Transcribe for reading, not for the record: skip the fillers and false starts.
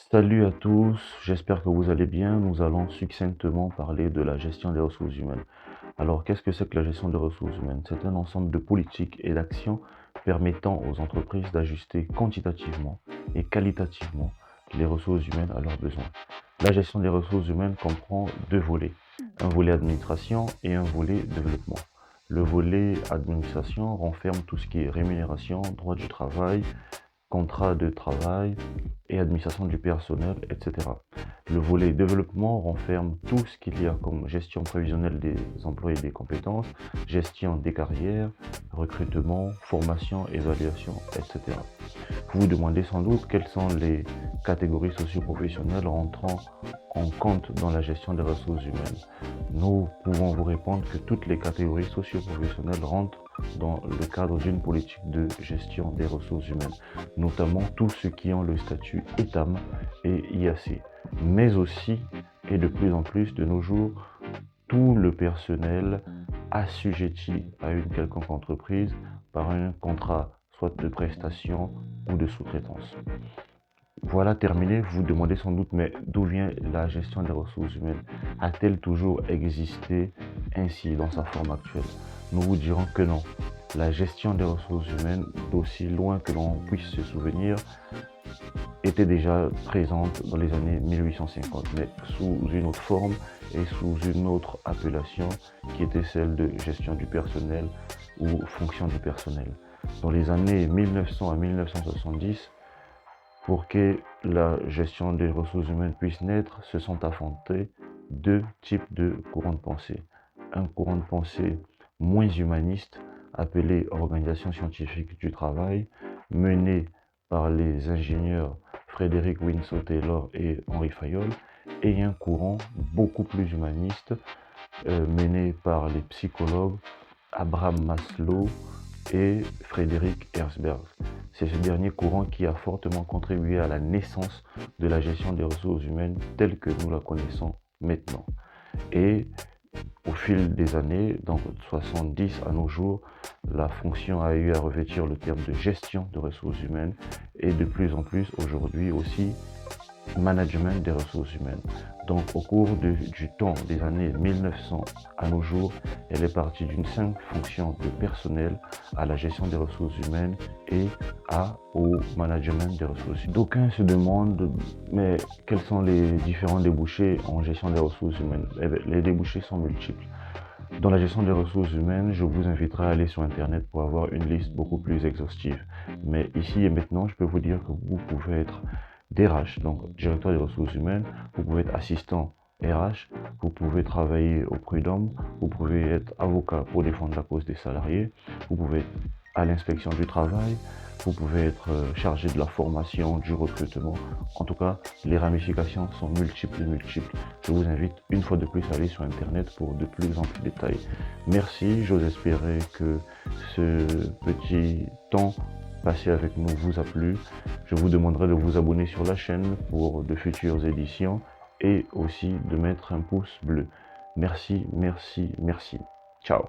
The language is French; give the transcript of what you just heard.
Salut à tous, j'espère que vous allez bien. Nous allons succinctement parler de la gestion des ressources humaines. Alors, qu'est-ce que c'est que la gestion des ressources humaines? C'est un ensemble de politiques et d'actions permettant aux entreprises d'ajuster quantitativement et qualitativement les ressources humaines à leurs besoins. La gestion des ressources humaines comprend deux volets, un volet administration et un volet développement. Le volet administration renferme tout ce qui est rémunération, droit du travail, contrat de travail et administration du personnel, etc. Le volet développement renferme tout ce qu'il y a comme gestion prévisionnelle des employés et des compétences, gestion des carrières, recrutement, formation, évaluation, etc. Vous vous demandez sans doute quelles sont les catégories socio-professionnelles rentrant en compte dans la gestion des ressources humaines. Nous pouvons vous répondre que toutes les catégories socio-professionnelles rentrent dans le cadre d'une politique de gestion des ressources humaines, notamment tous ceux qui ont le statut ETAM et IAC, mais aussi, et de plus en plus de nos jours, tout le personnel assujetti à une quelconque entreprise par un contrat soit de prestation ou de sous-traitance. Voilà terminé, vous vous demandez sans doute, mais d'où vient la gestion des ressources humaines? A-t-elle toujours existé ainsi dans sa forme actuelle? Nous vous dirons que non. La gestion des ressources humaines, d'aussi loin que l'on puisse se souvenir, était déjà présente dans les années 1850, mais sous une autre forme et sous une autre appellation qui était celle de gestion du personnel ou fonction du personnel. Dans les années 1900 à 1970, pour que la gestion des ressources humaines puisse naître, se sont affrontés deux types de courants de pensée. Un courant de pensée moins humaniste, appelé Organisation scientifique du travail, mené par les ingénieurs Frédéric Winslow Taylor et Henri Fayol, et un courant beaucoup plus humaniste, mené par les psychologues Abraham Maslow et Frédéric Herzberg. C'est ce dernier courant qui a fortement contribué à la naissance de la gestion des ressources humaines telle que nous la connaissons maintenant. Et au fil des années, donc 70 à nos jours, la fonction a eu à revêtir le terme de gestion de ressources humaines et de plus en plus aujourd'hui aussi management des ressources humaines. Donc au cours du temps des années 1900 à nos jours, elle est partie d'une simple fonction de personnel à la gestion des ressources humaines et au management des ressources humaines. D'aucuns se demandent, mais quels sont les différents débouchés en gestion des ressources humaines? Eh bien, les débouchés sont multiples. Dans la gestion des ressources humaines, je vous inviterai à aller sur Internet pour avoir une liste beaucoup plus exhaustive. Mais ici et maintenant, je peux vous dire que vous pouvez être DRH, donc directeur des ressources humaines, vous pouvez être assistant RH, vous pouvez travailler au prud'homme, vous pouvez être avocat pour défendre la cause des salariés, vous pouvez être à l'inspection du travail, vous pouvez être chargé de la formation, du recrutement. En tout cas, les ramifications sont multiples et multiples. Je vous invite une fois de plus à aller sur Internet pour de plus amples détails. Merci, j'ose espérer que ce petit temps passé avec nous vous a plu. Je vous demanderai de vous abonner sur la chaîne pour de futures éditions et aussi de mettre un pouce bleu. Merci, merci, merci. Ciao.